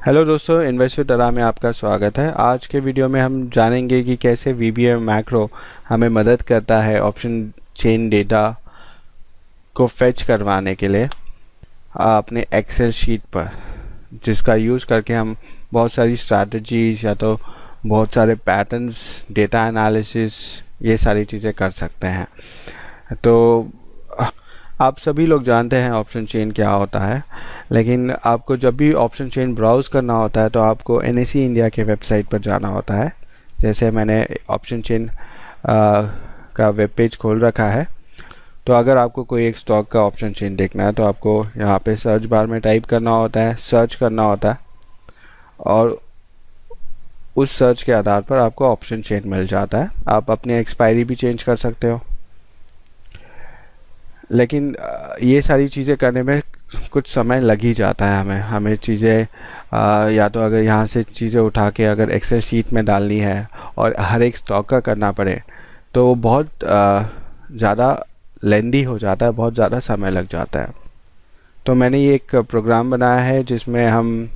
Hello दोस्तों, invest with में आपका स्वागत है। आज के वीडियो में हम जानेंगे कि कैसे VBA मैक्रो हमें मदद करता है ऑप्शन चेन डेटा को फेच करवाने के लिए अपने एक्सेल शीट पर, जिसका यूज़ करके हम बहुत सारी स्ट्रैटेजीज या तो बहुत सारे पैटर्न्स, डेटा एनालिसिस, ये सारी चीज़ें कर सकते हैं। तो आप सभी लोग जानते हैं ऑप्शन चेन क्या होता है, लेकिन आपको जब भी ऑप्शन चेन ब्राउज़ करना होता है तो आपको NSE इंडिया के वेबसाइट पर जाना होता है। जैसे मैंने ऑप्शन चेन का वेब पेज खोल रखा है, तो अगर आपको कोई एक स्टॉक का ऑप्शन चेन देखना है तो आपको यहाँ पे सर्च बार में टाइप करना होता है, सर्च करना होता है, और उस सर्च के आधार पर आपको ऑप्शन चेन मिल जाता है। आप अपनी एक्सपायरी भी चेंज कर सकते हो, लेकिन ये सारी चीज़ें करने में कुछ समय लग ही जाता है। हमें चीज़ें या तो अगर यहाँ से चीज़ें उठा के अगर एक्सेल शीट में डालनी है और हर एक स्टॉक का करना पड़े तो बहुत ज़्यादा लेंदी हो जाता है, बहुत ज़्यादा समय लग जाता है। तो मैंने ये एक प्रोग्राम बनाया है जिसमें हम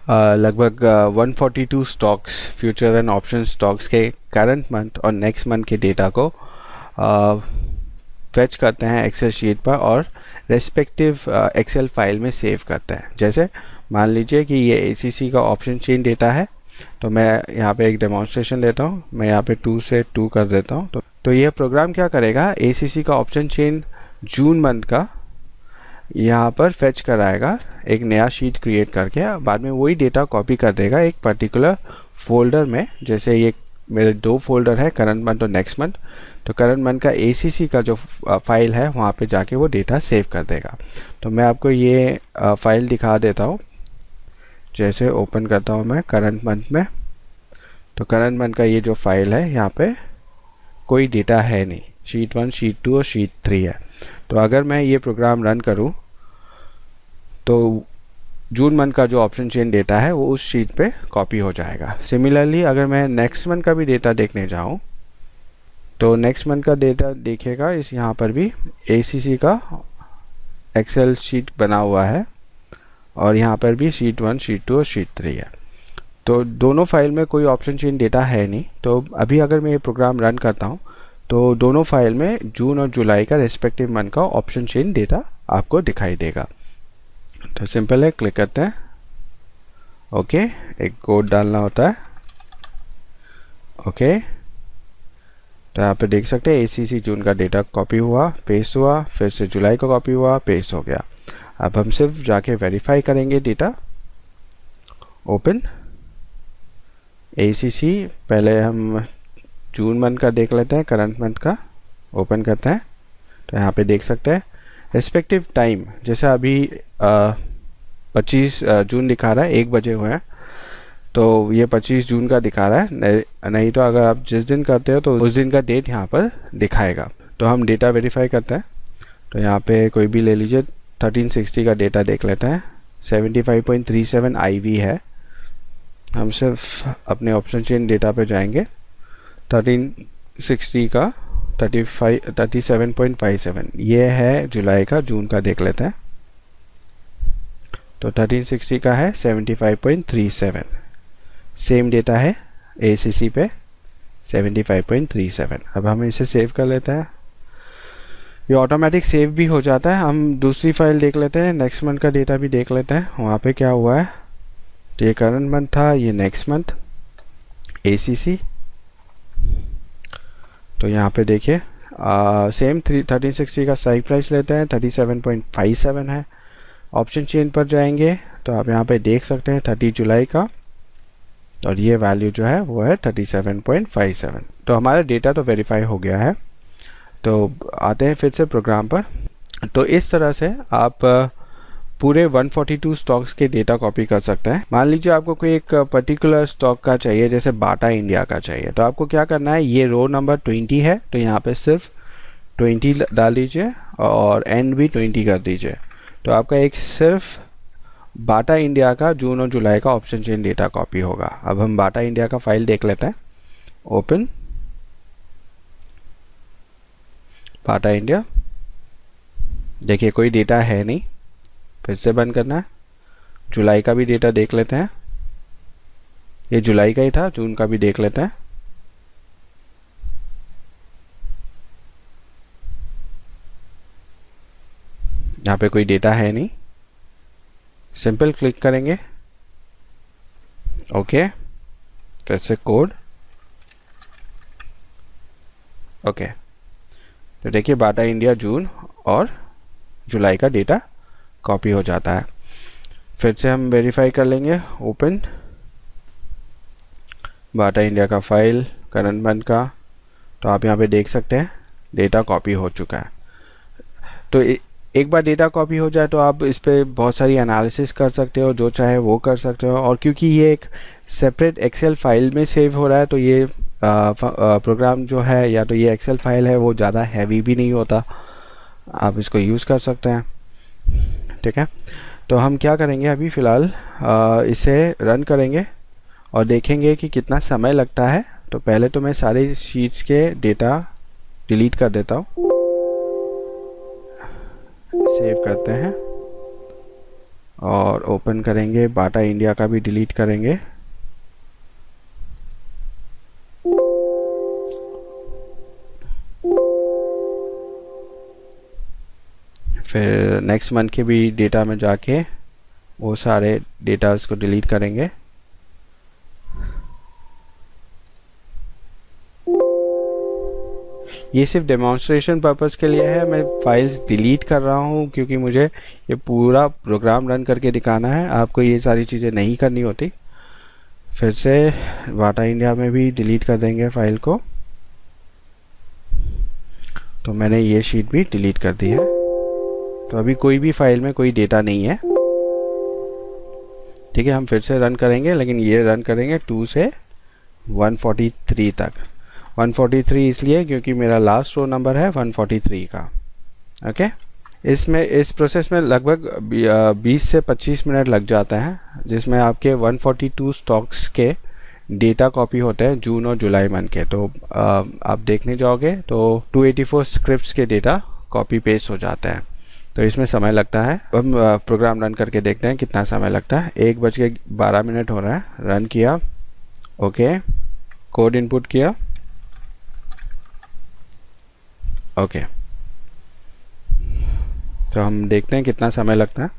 लगभग 142 stocks, future and option stocks के करंट मंथ और नेक्स्ट मंथ के डेटा को फेच करते हैं एक्सेल शीट पर और रेस्पेक्टिव एक्सेल फाइल में सेव करते हैं। जैसे मान लीजिए कि ये ACC का ऑप्शन चेन डेटा है, तो मैं यहाँ पे एक डेमोन्स्ट्रेशन लेता हूँ। मैं यहाँ पे 2 से 2 कर देता हूँ। तो यह प्रोग्राम क्या करेगा, ACC का ऑप्शन चेन जून मंथ का यहाँ पर फेच कराएगा, एक नया शीट क्रिएट करके बाद में वही डेटा कॉपी कर देगा एक पर्टिकुलर फोल्डर में। जैसे ये मेरे 2 फोल्डर है, करंट मंथ और नेक्स्ट मंथ। तो करंट मंथ का ACC का जो फाइल है वहाँ पे जाके वो डेटा सेव कर देगा। तो मैं आपको ये फाइल दिखा देता हूँ। जैसे ओपन करता हूँ मैं करंट मंथ में, तो करंट मंथ का ये जो फाइल है यहाँ पे कोई डेटा है नहीं, शीट 1, शीट 2 और शीट 3 है। तो अगर मैं ये प्रोग्राम रन करूँ तो जून मंथ का जो ऑप्शन चेन डेटा है वो उस शीट पे कॉपी हो जाएगा। सिमिलरली अगर मैं नेक्स्ट मंथ का भी डेटा देखने जाऊँ तो नेक्स्ट मंथ का डेटा देखेगा, इस यहाँ पर भी ACC का एक्सेल शीट बना हुआ है और यहाँ पर भी शीट 1, शीट 2 और शीट 3 है। तो दोनों फाइल में कोई ऑप्शन चेन डेटा है नहीं। तो अभी अगर मैं ये प्रोग्राम रन करता हूँ तो दोनों फाइल में जून और जुलाई का रेस्पेक्टिव मंथ का ऑप्शन चेन डेटा आपको दिखाई देगा। तो सिंपल है, क्लिक करते हैं, ओके, एक कोड डालना होता है, ओके। तो यहाँ पे देख सकते हैं ACC जून का डेटा कॉपी हुआ, पेस्ट हुआ, फिर से जुलाई का कॉपी हुआ, पेस्ट हो गया। अब हम सिर्फ जाके वेरीफाई करेंगे डेटा। ओपन ACC, पहले हम जून मंथ का देख लेते हैं, करंट मंथ का ओपन करते हैं। तो यहाँ पे देख सकते हैं रेस्पेक्टिव टाइम, जैसे अभी 25 जून दिखा रहा है, 1 बजे हुए हैं, तो ये 25 जून का दिखा रहा है। नहीं तो अगर आप जिस दिन करते हो तो उस दिन का डेट यहाँ पर दिखाएगा। तो हम डेटा वेरीफाई करते हैं। तो यहाँ पे कोई भी ले लीजिए, 1360 का डेटा देख लेते हैं, 75.37 IV है। हम सिर्फ अपने ऑप्शन चेन डेटा पे जाएंगे, 1360 का 37.57 ये है जुलाई का, जून का देख लेते हैं। तो 1360 का है 75.37, सेम डेटा है ACC पे 75.37। अब हम इसे सेव कर लेते हैं, ये ऑटोमेटिक सेव भी हो जाता है। हम दूसरी फाइल देख लेते हैं, नेक्स्ट मंथ का डेटा भी देख लेते हैं, वहाँ पे क्या हुआ है। तो ये करंट मंथ था, ये नेक्स्ट मंथ ACC। तो यहाँ पे देखिए सेम 1360 का स्ट्राइक प्राइस लेते हैं, 37.57 है। ऑप्शन चेन पर जाएंगे तो आप यहाँ पे देख सकते हैं 30 जुलाई का, और ये वैल्यू जो है वो है 37.57। तो हमारा डेटा तो वेरीफाई हो गया है। तो आते हैं फिर से प्रोग्राम पर। तो इस तरह से आप पूरे 142 स्टॉक्स के डेटा कॉपी कर सकते हैं। मान लीजिए आपको कोई एक पर्टिकुलर स्टॉक का चाहिए, जैसे बाटा इंडिया का चाहिए, तो आपको क्या करना है, ये रो नंबर 20 है, तो यहाँ पे सिर्फ 20 डाल दीजिए और एंड भी 20 कर दीजिए। तो आपका एक सिर्फ बाटा इंडिया का जून और जुलाई का ऑप्शन चेन डेटा कॉपी होगा। अब हम बाटा इंडिया का फाइल देख लेते हैं, ओपन बाटा इंडिया। देखिए कोई डेटा है नहीं, फिर से बंद करना है, जुलाई का भी डेटा देख लेते हैं। ये जुलाई का ही था, जून का भी देख लेते हैं। यहाँ पे कोई डेटा है नहीं, सिंपल क्लिक करेंगे, ओके, फिर से कोड, ओके। तो देखिए बाटा इंडिया जून और जुलाई का डेटा कॉपी हो जाता है। फिर से हम वेरीफाई कर लेंगे, ओपन बाटा इंडिया का फाइल करंट मंथ का, तो आप यहाँ पे देख सकते हैं डेटा कॉपी हो चुका है। तो एक बार डेटा कॉपी हो जाए तो आप इस पर बहुत सारी एनालिसिस कर सकते हो, जो चाहे वो कर सकते हो। और क्योंकि ये एक सेपरेट एक्सेल फाइल में सेव हो रहा है, तो ये प्रोग्राम जो है या तो ये एक्सेल फाइल है वो ज़्यादा हैवी भी नहीं होता, आप इसको यूज़ कर सकते हैं। ठीक है, तो हम क्या करेंगे अभी फ़िलहाल इसे रन करेंगे और देखेंगे कि कितना समय लगता है। तो पहले तो मैं सारी शीट्स के डेटा डिलीट कर देता हूँ, सेव करते हैं और ओपन करेंगे, बाटा इंडिया का भी डिलीट करेंगे। फिर नेक्स्ट मंथ के भी डेटा में जाके वो सारे डेटास को डिलीट करेंगे। ये सिर्फ डेमोन्स्ट्रेशन पर्पस के लिए है, मैं फाइल्स डिलीट कर रहा हूँ क्योंकि मुझे ये पूरा प्रोग्राम रन करके दिखाना है, आपको ये सारी चीज़ें नहीं करनी होती। फिर से बाटा इंडिया में भी डिलीट कर देंगे फाइल को। तो मैंने ये शीट भी डिलीट कर दी है, तो अभी कोई भी फाइल में कोई डेटा नहीं है। ठीक है, हम फिर से रन करेंगे, लेकिन ये रन करेंगे 2 से 143 तक। 143 इसलिए क्योंकि मेरा लास्ट रो नंबर है 143 का। ओके, इसमें इस प्रोसेस में लगभग 20 से 25 मिनट लग जाते हैं, जिसमें आपके 142 स्टॉक्स के डेटा कॉपी होते हैं जून और जुलाई मंथ के। तो आप देखने जाओगे तो 284 स्क्रिप्ट्स के डेटा कॉपी पेस्ट हो जाते हैं, तो इसमें समय लगता है। हम प्रोग्राम रन करके देखते हैं कितना समय लगता है। 1:12 हो रहा है, रन किया, ओके, कोड इनपुट किया, ओके। तो हम देखते हैं कितना समय लगता है।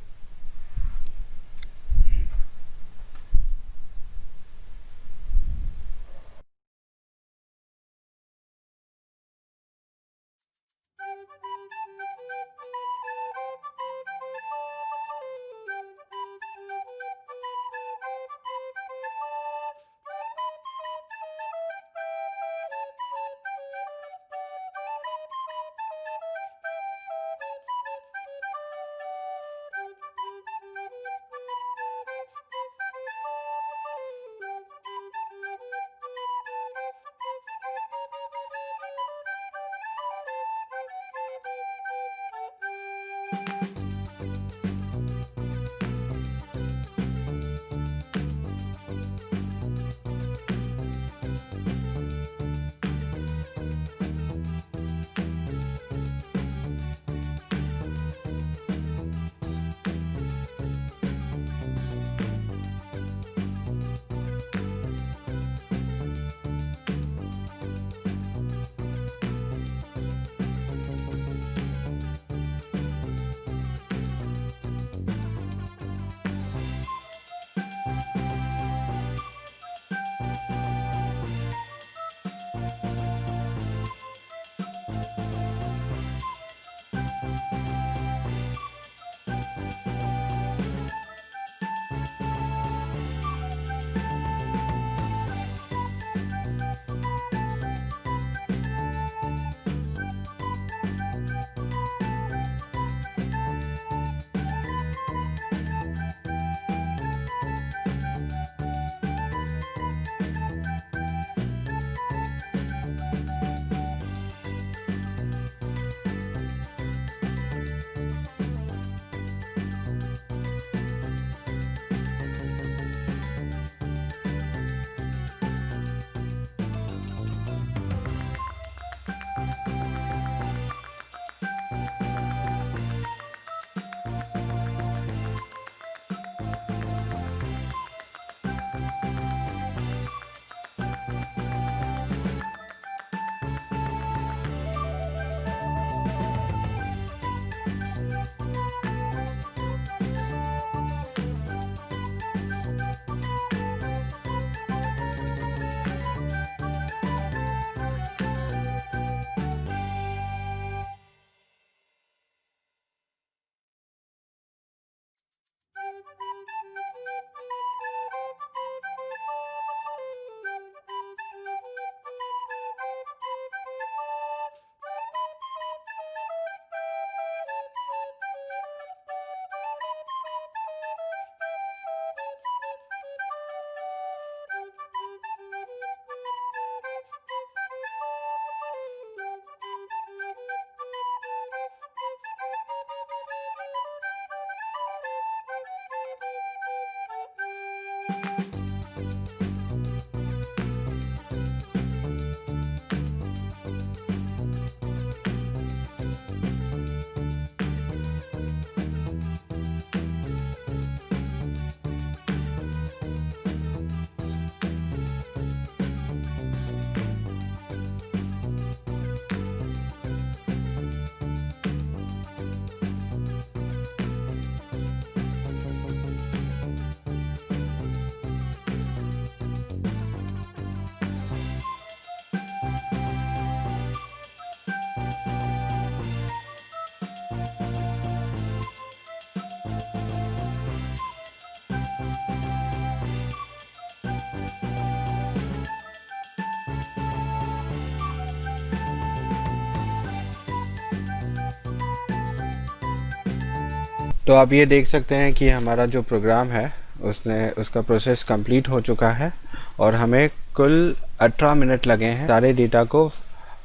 तो आप ये देख सकते हैं कि हमारा जो प्रोग्राम है उसका प्रोसेस कंप्लीट हो चुका है और हमें कुल 18 मिनट लगे हैं सारे डेटा को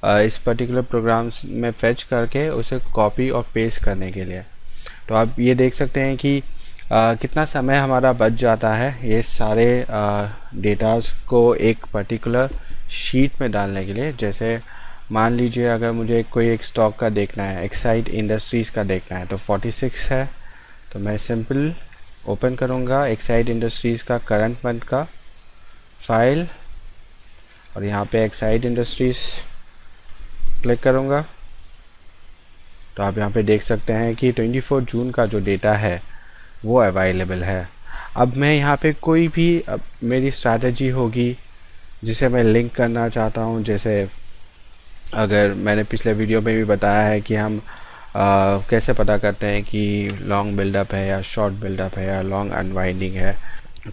इस पर्टिकुलर प्रोग्राम में फेच करके उसे कॉपी और पेस्ट करने के लिए। तो आप ये देख सकते हैं कि कितना समय हमारा बच जाता है ये सारे डेटास को एक पर्टिकुलर शीट में डालने के लिए। जैसे मान लीजिए अगर मुझे कोई एक स्टॉक का देखना है, एक्साइड इंडस्ट्रीज़ का देखना है, तो 46 है, तो मैं सिंपल ओपन करूँगा एक्साइड इंडस्ट्रीज़ का करंट मंथ का फाइल और यहाँ पे एक्साइड इंडस्ट्रीज़ क्लिक करूँगा। तो आप यहाँ पे देख सकते हैं कि 24 जून का जो डेटा है वो अवेलेबल है। अब मैं यहाँ पे कोई भी मेरी स्ट्रैटेजी होगी जिसे मैं लिंक करना चाहता हूँ। जैसे अगर मैंने पिछले वीडियो में भी बताया है कि हम कैसे पता करते हैं कि लॉन्ग बिल्डअप है या शॉर्ट बिल्डअप है या लॉन्ग अनवाइंडिंग है,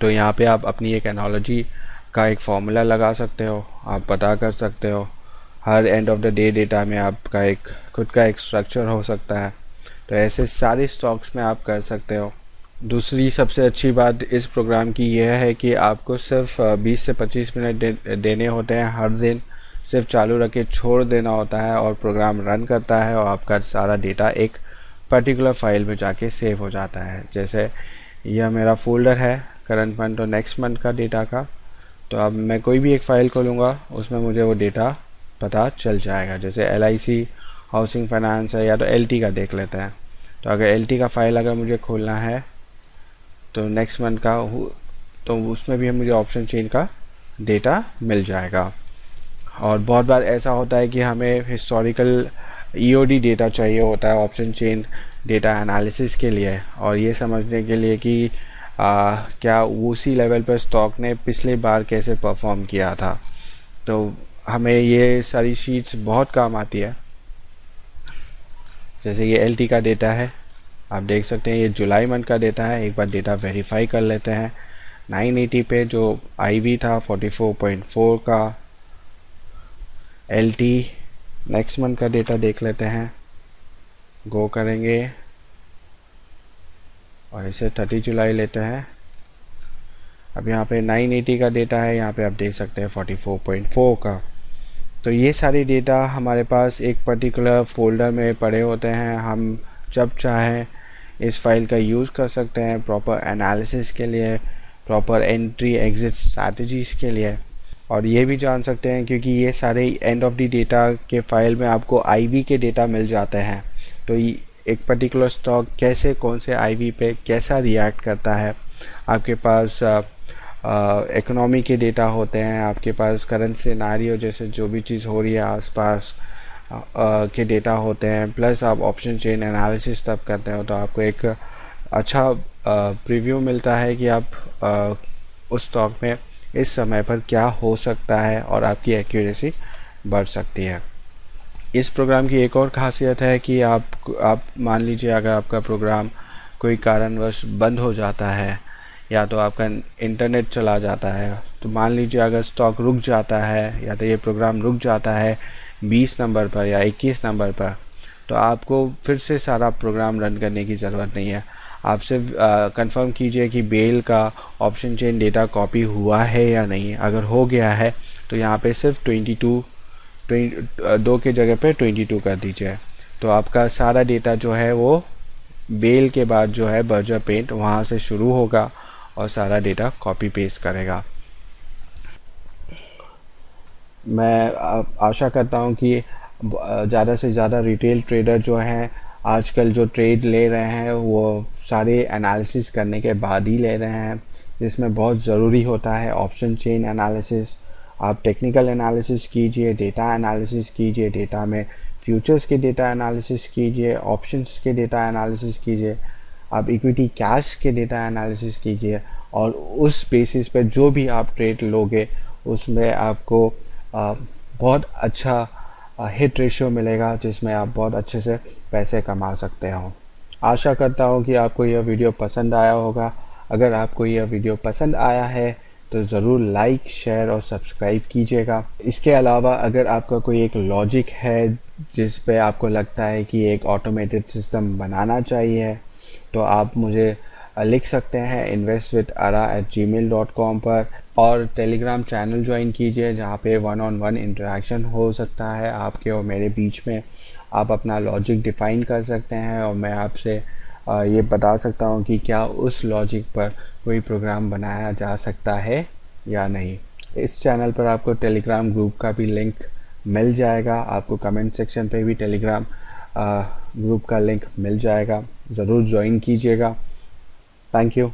तो यहाँ पे आप अपनी एक एनालॉजी का एक फॉर्मूला लगा सकते हो, आप पता कर सकते हो। Her end of the day data में आपका एक खुद का एक स्ट्रक्चर हो सकता है, तो ऐसे सारे स्टॉक्स में आप कर सकते हो। दूसरी सबसे अच्छी बात इस प्रोग्राम की यह है कि आपको सिर्फ 20 से 25 मिनट देने होते हैं हर दिन, सिर्फ चालू रख के छोड़ देना होता है और प्रोग्राम रन करता है और आपका सारा डेटा एक पर्टिकुलर फाइल में जाके सेव हो जाता है। जैसे यह मेरा फोल्डर है करंट मंथ और नेक्स्ट मंथ का डेटा का, तो अब मैं कोई भी एक फ़ाइल खोलूँगा उसमें मुझे वो डेटा पता चल जाएगा। जैसे LIC हाउसिंग फाइनेंस है या तो LT का देख लेते हैं। तो अगर LT का फ़ाइल अगर मुझे खोलना है तो नेक्स्ट मंथ का तो उसमें भी मुझे ऑप्शन चेन का डेटा मिल जाएगा। और बहुत बार ऐसा होता है कि हमें हिस्टोरिकल EOD डेटा चाहिए होता है ऑप्शन चेन डेटा एनालिसिस के लिए, और ये समझने के लिए कि क्या उसी लेवल पर स्टॉक ने पिछली बार कैसे परफॉर्म किया था। तो हमें ये सारी शीट्स बहुत काम आती है। जैसे ये LT का डेटा है, आप देख सकते हैं ये जुलाई मंथ का डेटा है। एक बार डेटा वेरीफाई कर लेते हैं। 980 पे जो IV था 44.4 का LT नेक्स्ट मंथ का डेटा देख लेते हैं, गो करेंगे और इसे 30 जुलाई लेते हैं। अब यहाँ पे 980 का डेटा है, यहाँ पे आप देख सकते हैं 44.4 का। तो ये सारे डेटा हमारे पास एक पर्टिकुलर फोल्डर में पड़े होते हैं। हम जब चाहें इस फाइल का यूज़ कर सकते हैं प्रॉपर एनालिसिस के लिए, प्रॉपर एंट्री एग्जिट स्ट्रैटेजीज़ के लिए। और ये भी जान सकते हैं क्योंकि ये सारे एंड ऑफ द डेटा के फाइल में आपको IV के डेटा मिल जाते हैं। तो एक पर्टिकुलर स्टॉक कैसे कौन से IV पे कैसा रिएक्ट करता है, आपके पास इकोनॉमी के डेटा होते हैं, आपके पास करंट सिनेरियो जैसे जो भी चीज़ हो रही है आसपास के डेटा होते हैं, प्लस आप ऑप्शन चेन एनालिसिस तब करते हो तो आपको एक अच्छा प्रीव्यू मिलता है कि आप उस स्टॉक में इस समय पर क्या हो सकता है और आपकी एक्यूरेसी बढ़ सकती है। इस प्रोग्राम की एक और खासियत है कि आप मान लीजिए अगर आपका प्रोग्राम कोई कारणवश बंद हो जाता है या तो आपका इंटरनेट चला जाता है, तो मान लीजिए अगर स्टॉक रुक जाता है या तो ये प्रोग्राम रुक जाता है 20 नंबर पर या 21 नंबर पर, तो आपको फिर से सारा प्रोग्राम रन करने की ज़रूरत नहीं है। आप सिर्फ कंफर्म कीजिए कि बेल का ऑप्शन चेन डेटा कॉपी हुआ है या नहीं। अगर हो गया है तो यहाँ पे सिर्फ 2 के जगह पे 22 कर दीजिए, तो आपका सारा डेटा जो है वो बेल के बाद जो है बर्जर पेंट वहाँ से शुरू होगा और सारा डेटा कॉपी पेस्ट करेगा। मैं आशा करता हूँ कि ज़्यादा से ज़्यादा रिटेल ट्रेडर जो हैं आजकल जो ट्रेड ले रहे हैं वो सारे एनालिसिस करने के बाद ही ले रहे हैं, जिसमें बहुत ज़रूरी होता है ऑप्शन चेन एनालिसिस। आप टेक्निकल एनालिसिस कीजिए, डेटा एनालिसिस कीजिए, डेटा में फ्यूचर्स के डेटा एनालिसिस कीजिए, ऑप्शंस के डेटा एनालिसिस कीजिए, आप इक्विटी कैश के डेटा एनालिसिस कीजिए, और उस बेसिस पे जो भी आप ट्रेड लोगे उसमें आपको बहुत अच्छा हिट रेशियो मिलेगा, जिसमें आप बहुत अच्छे से पैसे कमा सकते हो। आशा करता हूँ कि आपको यह वीडियो पसंद आया होगा। अगर आपको यह वीडियो पसंद आया है तो ज़रूर लाइक, शेयर और सब्सक्राइब कीजिएगा। इसके अलावा अगर आपका कोई एक लॉजिक है जिस पे आपको लगता है कि एक ऑटोमेटेड सिस्टम बनाना चाहिए, तो आप मुझे लिख सकते हैं investwithara@gmail.com पर, और टेलीग्राम चैनल ज्वाइन कीजिए जहाँ पे 1-on-1 इंटरेक्शन हो सकता है आपके और मेरे बीच में। आप अपना लॉजिक डिफ़ाइन कर सकते हैं और मैं आपसे ये बता सकता हूँ कि क्या उस लॉजिक पर कोई प्रोग्राम बनाया जा सकता है या नहीं। इस चैनल पर आपको टेलीग्राम ग्रुप का भी लिंक मिल जाएगा, आपको कमेंट सेक्शन पे भी टेलीग्राम ग्रुप का लिंक मिल जाएगा, ज़रूर ज्वाइन कीजिएगा। Thank you.